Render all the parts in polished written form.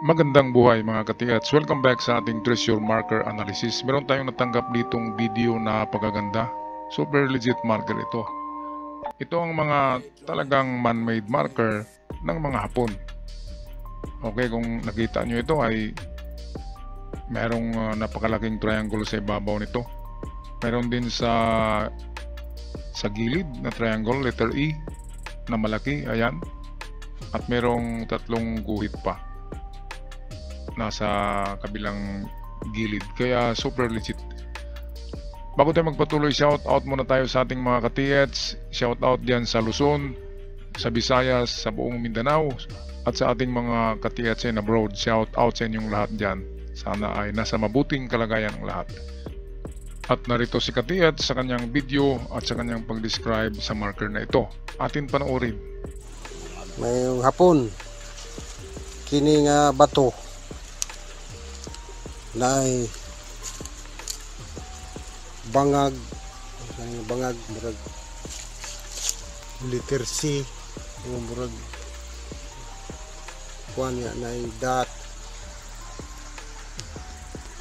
Magandang buhay mga katiats. Welcome back sa ating treasure marker analysis. Meron tayong natanggap ditong video na pagaganda. Super legit marker ito. Ito ang mga talagang man-made marker ng mga Hapon. Okay, kung nakita nyo ito ay merong napakalaking triangle sa ibabaw nito. Meron din sa gilid na triangle, letter E na malaki, ayan. At merong tatlong guhit pa nasa kabilang gilid, kaya super legit. Bago tayo magpatuloy, shout out muna tayo sa ating mga katiyets. Shout out dyan sa Luzon, sa Visayas, sa buong Mindanao, at sa ating mga katiyets in abroad. Shout out sa inyong lahat dyan. Sana ay nasa mabuting kalagayan ang lahat. At narito si Katiyet sa kanyang video at sa kanyang pag-describe sa marker na ito. Atin panoorin. Mayong hapon kini nga bato na ay bangag murag letter C, murag kuan ya na ay dot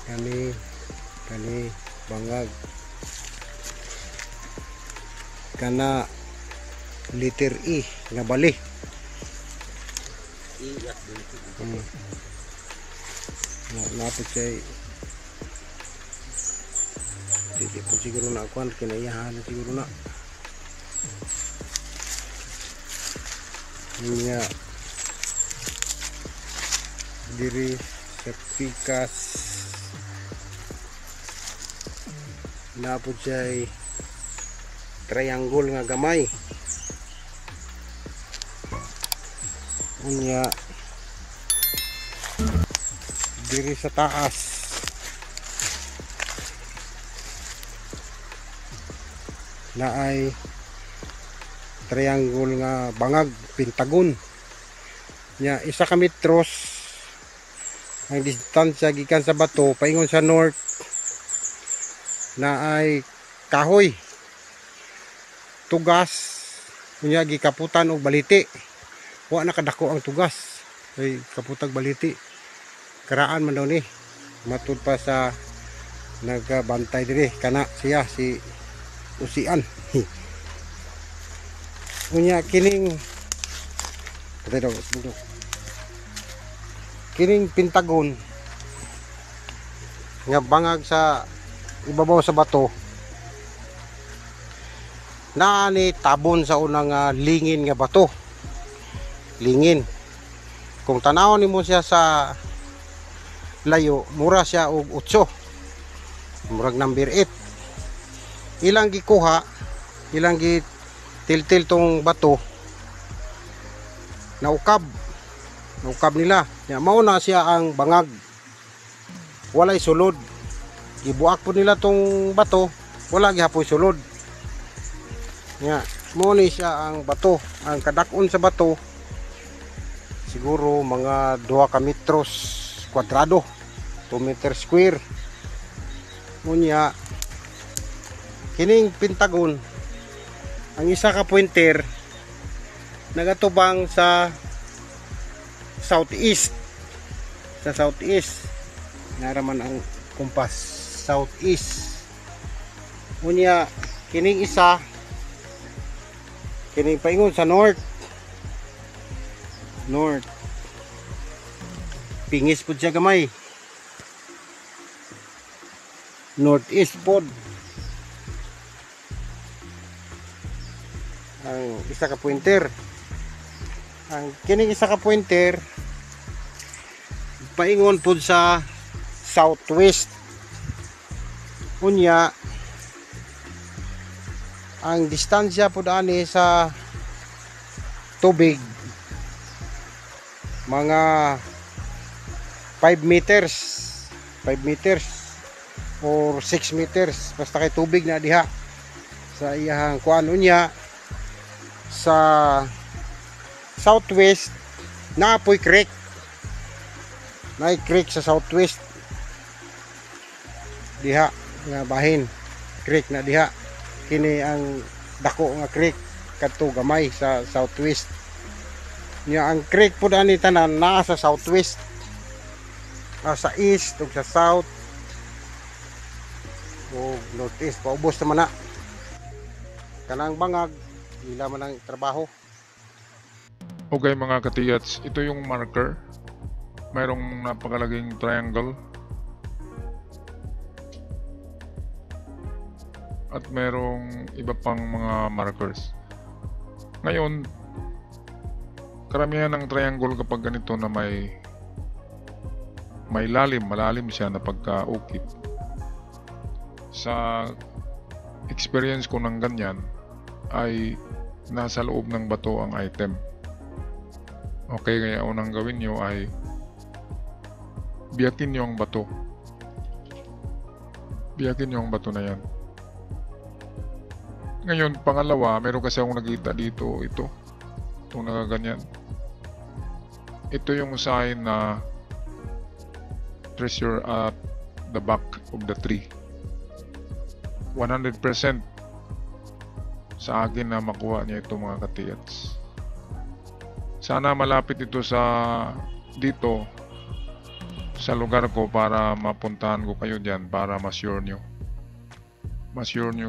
kani bangag kana letter E nga bali. Napit siya hindi po siguro na akuan kinaiyahan siguro na niya diri sa pikas napit siya triangle nga gamay niya diri sa taas na ay triangle nga bangag pentagon nya isa ka metros ang distansya gikan sa bato paingon sa north na ay kahoy tugas nya gikaputan og baliti wa nakadako ang tugas ay kaputag baliti karaan man daw ni matud pa sa nagbantay diri kana siya si usian unya kining pentagon nga bangag sa ibabaw sa bato naa ni tabon sa unang lingin nga bato lingin. Kung tanawon nimo siya sa layo, mura siya og 8. Murag number 8. Ilang gikuha, ilang gitiltil tong bato. Naukab nila. Ya mao na siya ang bangag. Walay sulod. Gibuak po nila tong bato, wala gihapoy sulod. Ya, mao ni siya ang bato. Ang kadakon sa bato siguro mga 2 ka metros kwadrado, 2 meter square. Unya kining pentagon ang isa ka pointer nagatubang sa southeast. Sa southeast naraman ang kompas, southeast. Unya kining isa kining paingon sa north pingis po siya gamay, northeast pod ang isa ka pointer. Ang kining isa ka pointer paingon po sa southwest. Unya ang distansya po ani sa tubig mga 5 meters or 6 meters basta kay tubig na diha sa iyang kuan. Unya sa southwest naapoy creek, naay creek sa southwest diha nga bahin, creek na diha. Kini ang dako nga creek kadto gamay sa southwest. Nya ang creek po ani tanan naa sa southwest. sa east ug sa south ug northeast paubos naman na kanang bangag ila man ang trabaho. Okay mga katiyats, ito yung marker. Mayroong napakalaging triangle at mayroong iba pang mga markers. Ngayon, karamihan ng triangle kapag ganito na may malalim siya na pagkaukit. Sa experience ko ng ganyan ay nasa loob ng bato ang item. Okay, kaya unang gawin nyo ay biyakin nyo ang bato. Biyakin nyo ang bato na yan. Ngayon, pangalawa, meron kasi akong nakita dito, itong nakaganyan. Ito yung sign na treasure at the back of the tree. 100% sa akin na makuha niya ito mga katiyats. Sana malapit ito dito sa lugar ko para mapuntahan ko kayo dyan para ma-sure nyo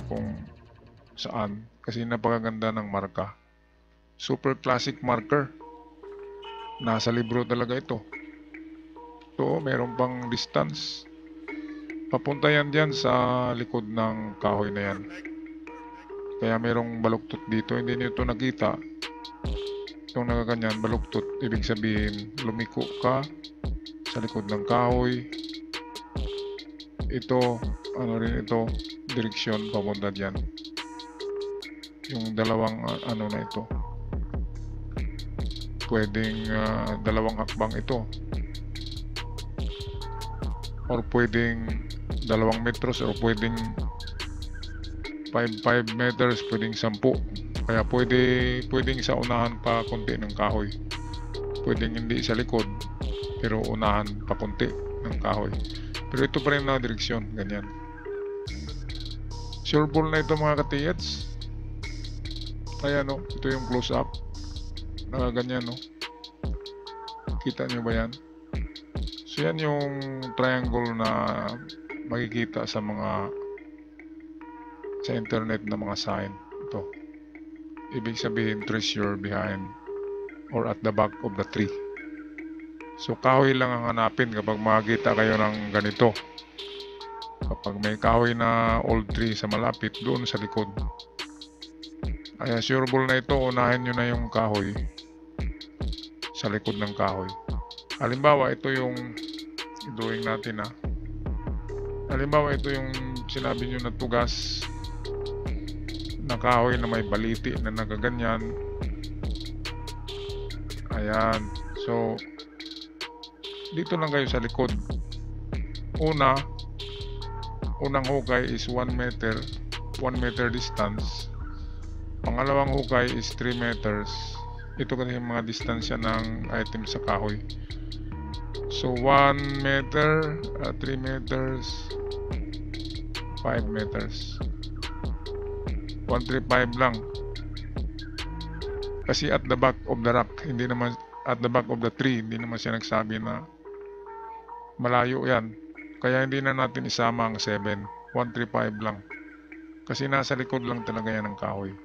kung saan, kasi napakaganda ng marka. Super classic marker, nasa libro talaga ito. Meron pang distance papunta yan dyan sa likod ng kahoy na yan, kaya merong baluktot dito. Hindi nyo ito nakita, itong nakaganyan baluktot, ibig sabihin lumiko ka sa likod ng kahoy. Ito direksyon papunta dyan, yung dalawang na ito, pwedeng dalawang hakbang ito, or pwedeng 2 metros, o pwedeng 5 meters, pwedeng 10. Kaya pwedeng sa unahan pa konti ng kahoy, pwedeng hindi sa likod pero unahan pa konti ng kahoy, pero ito pa rin na direksyon, ganyan. Sure ball na ito mga katiyats. Ayan ito yung close up, ganyan kita nyo ba yan? So yan yung triangle na makikita sa internet na mga sign. Ito, ibig sabihin treasure behind or at the back of the tree. So kahoy lang ang hanapin kapag makakita kayo ng ganito. Kapag may kahoy na old tree sa malapit, doon sa likod. Ay sureable na ito, unahin nyo na yung kahoy sa likod ng kahoy. Halimbawa, ito yung drawing natin Halimbawa, ito yung sinabi nyo na tugas na kahoy na may baliti na nagaganyan. Ayan. So, dito lang kayo sa likod. Unang hukay is 1 meter distance. Pangalawang hukay is 3 meters. Ito kasi yung mga distansya ng item sa kahoy. So 1 meter, 3 meters, 5 meters. 135 lang. Kasi at the back of the rock, hindi naman at the back of the tree, hindi naman siya nagsabi na malayo yan. Kaya hindi na natin isama ang 7. 135 lang. Kasi nasa likod lang talaga yan ng kahoy.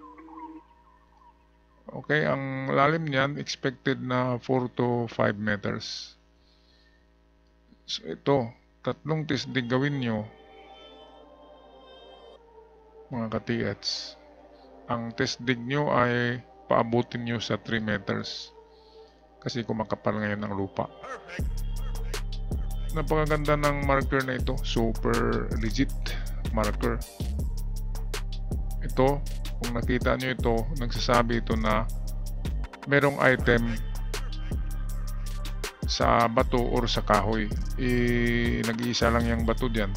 Okay, ang lalim niyan expected na 4 to 5 meters. So ito, 3 tisdig gawin nyo mga katiyats. Ang tisdig nyo ay paabutin nyo sa 3 meters kasi kumakapal ngayon ng lupa. Napakaganda ng marker na ito, super legit marker. Ito, kung nakita nyo ito, nagsasabi ito na merong item sa bato or sa kahoy. Nag-iisa lang yung bato diyan,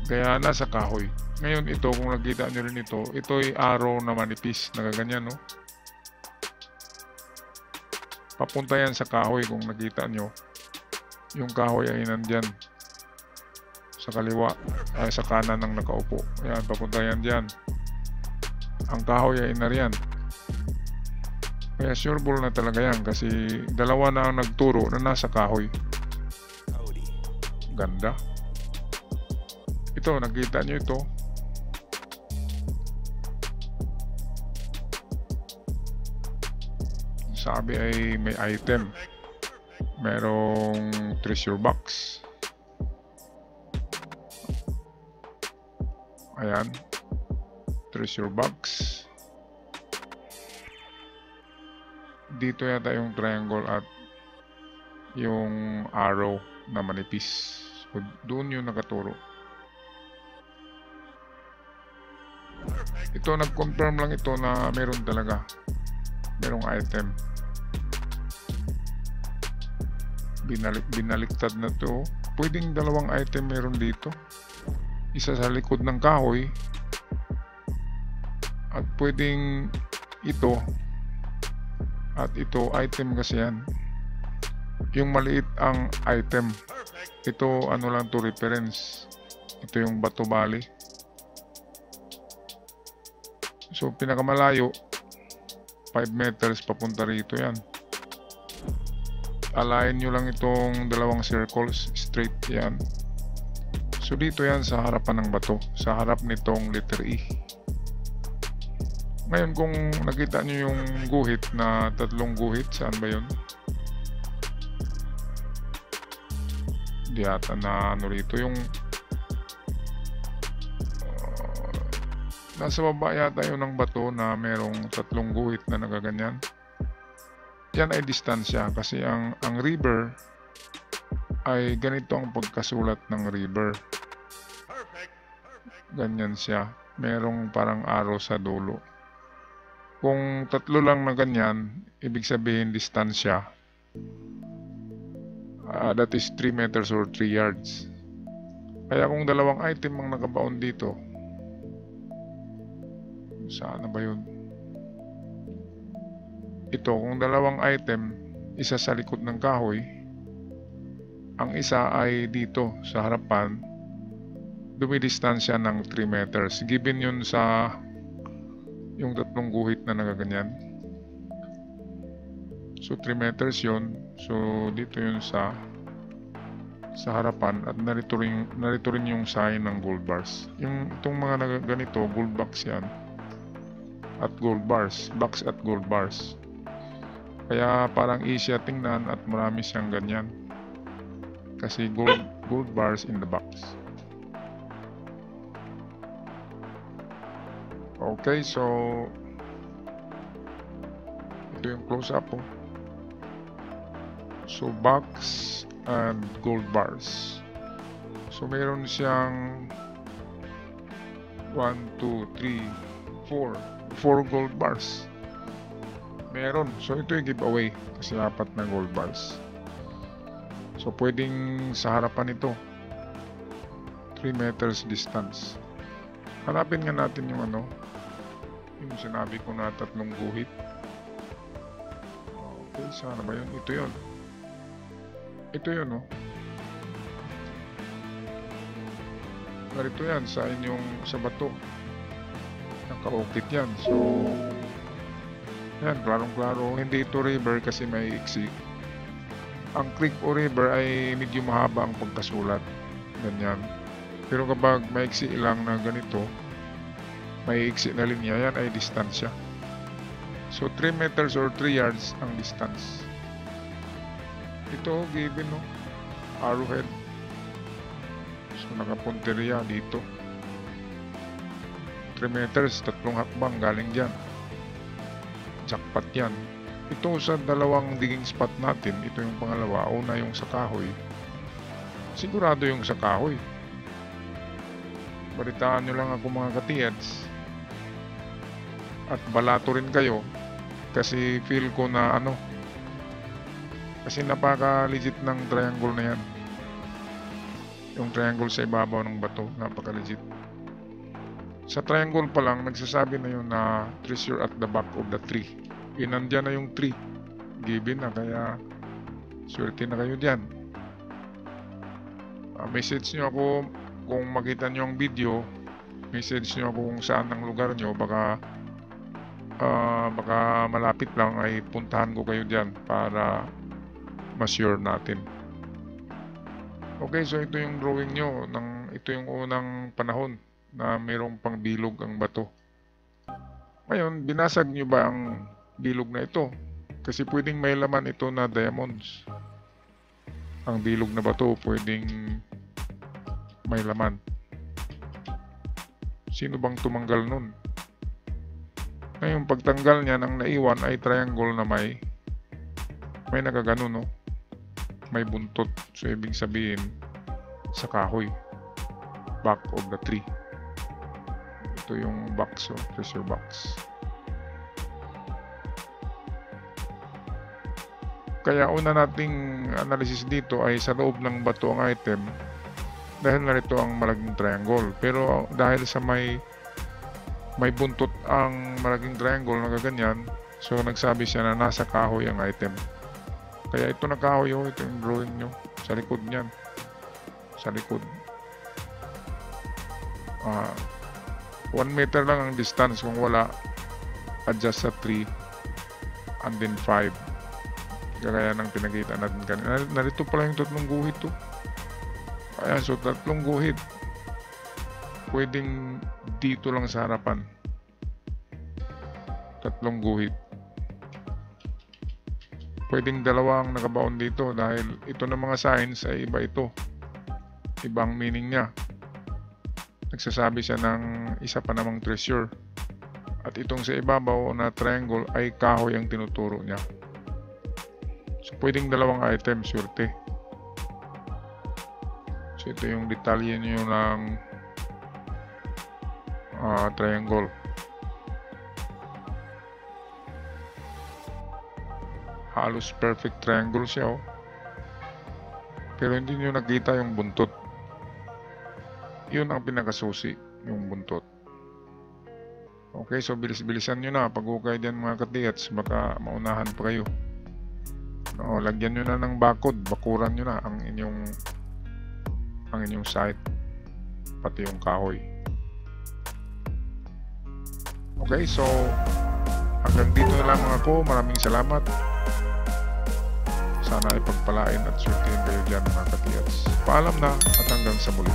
kaya nasa kahoy. Ngayon ito, kung nakita nyo rin ito ay arrow na manipis, nagaganyan papunta yan sa kahoy. Kung nakita nyo, yung kahoy ay nandyan sa kaliwa, ay sa kanan ng nakaupo. Ayan, papunta yan dyan. Ang kahoy ay nariyan. Kaya sure ball na talaga yan kasi dalawa na ang nagturo na nasa kahoy. Ganda. Ito, nakita nyo ito. Sabi ay may item. Merong treasure box. Ayan. Treasure box. Dito yata yung triangle at yung arrow na manipis. So, doon yung nakaturo. Ito, nag-confirm lang ito na meron talaga. Merong item. Binaliktad na to. Pwedeng dalawang item meron dito. Isa sa likod ng kahoy. At pwedeng ito. At ito, item kasi yan. Yung maliit ang item. Ito, ano lang to, reference. Ito yung Bato Valley. So, pinakamalayo, 5 meters papunta rito yan. Align nyo lang itong dalawang circles, straight yan. So, dito yan sa harapan ng bato. Sa harap nitong letter E. Ngayon, kung nakita nyo yung guhit na tatlong guhit, saan ba yun? Di yata na ano rito. Yung nasa baba yata yun ng bato na merong tatlong guhit na nagaganyan. Yan ay distansya kasi ang river ay ganito ang pagkasulat ng river. Ganyan siya. Merong parang arrow sa dulo. Kung tatlo lang na ganyan, ibig sabihin distansya. That is 3 meters or 3 yards. Kaya kung dalawang item ang nakabaon dito, saan na ba yun? Ito, kung dalawang item, isa sa likod ng kahoy, ang isa ay dito sa harapan, dumidistansya ng 3 meters. Given yun sa yung tatlong guhit na nagaganyan. So 3 meters yun. So dito yun sa harapan at narito rin yung sign ng gold bars. Yung itong mga ganito, gold box yan. At gold bars. Box at gold bars. Kaya parang easy at tingnan at marami siyang ganyan. Kasi gold bars in the box. Okay, so ito yung close up po. So box and gold bars. So meron siyang 1, 2, 3, 4 gold bars. Meron. So ito yung giveaway kasi 4 na gold bars. So pwedeng sa harapan ito 3 meters distance. Hanapin nga natin yung ano, yung sinabi ko na tatlong guhit. Okay, sana ba yun? Ito yun. Ito yun, no? Narito yan sa inyong sa bato. Nakaukit yan. So, yan, klarong-klaro. Hindi ito river kasi may iksi. Ang creek o river ay medyo mahaba ang pagkasulat. Ganyan. Pero kapag may iksi lang na ganito, may iksi na linya, yan ay distansya. So 3 meters or 3 yards ang distance. Ito given, no? Arrowhead. So nakapunteriya dito. 3 meters, 3 hakbang galing dyan. Jackpot yan. Ito sa dalawang digging spot natin, ito yung pangalawa. Una yung sa kahoy. Sigurado yung sa kahoy. Balitaan nyo lang ako mga katiyads. At balato rin kayo. Kasi feel ko na ano. Kasi napaka-legit ng triangle na yan. Yung triangle sa ibabaw ng bato. Napaka-legit. Sa triangle pa lang, nagsasabi na yun na treasure at the back of the tree. Nandyan na yung tree. Given na. Kaya swerte na kayo dyan. Message nyo ako kung makita nyo ang video. Message nyo ako kung saan ang lugar nyo. Baka baka malapit lang ay puntahan ko kayo dyan para ma-sure natin. Okay, so ito yung drawing nyo. Ito yung unang panahon na mayroong pang bilog ang bato. Ngayon, binasag nyo ba ang bilog na ito? Kasi pwedeng may laman ito na diamonds. Ang bilog na bato pwedeng may laman. Sino bang tumanggal nun? Ngayon, pagtanggal niya, ang naiwan ay triangle na may nakagano, no? May buntot. So, ibig sabihin, sa kahoy. Back of the tree. Ito yung box, treasure box. Kaya una nating analysis dito ay sa loob ng bato ang item dahil narito ang malaging triangle. Pero dahil sa may buntot ang malaging triangle na gaganyan, so nagsabi siya na nasa kahoy ang item. Kaya ito na kahoy, ito yung drawing nyo sa likod niyan. Sa likod. 1 meter lang ang distance kung wala, adjust sa 3 and then 5. Kaya ng pinakita natin kanina. Narito pala yung tatlong guhit to. Ayan, so tatlong guhit. Pwedeng dito lang sa harapan. Tatlong guhit. Pwedeng dalawang nakabaon dito dahil ito ng mga signs ay iba ito. Ibang meaning niya. Nagsasabi siya ng isa pa namang treasure. At itong sa ibabaw na triangle ay kahoy ang tinuturo niya. So pwedeng dalawang item, surte. So ito yung detalye niyo ng triangle. Halos perfect triangle siya, pero hindi nyo nakita yung buntot. Yun ang pinakasusi, yung buntot. Okay, so bilis-bilisan nyo na pag-ukay dyan mga katiyats, baka maunahan pa kayo. Lagyan nyo na ng bakod, bakuran nyo na ang inyong site, pati yung kahoy. Okay, so hanggang dito na lang ako. Maraming salamat. Sana ay pagpalain at swertihin kayo dyan mga katiyats. Paalam na at hanggang sa muli.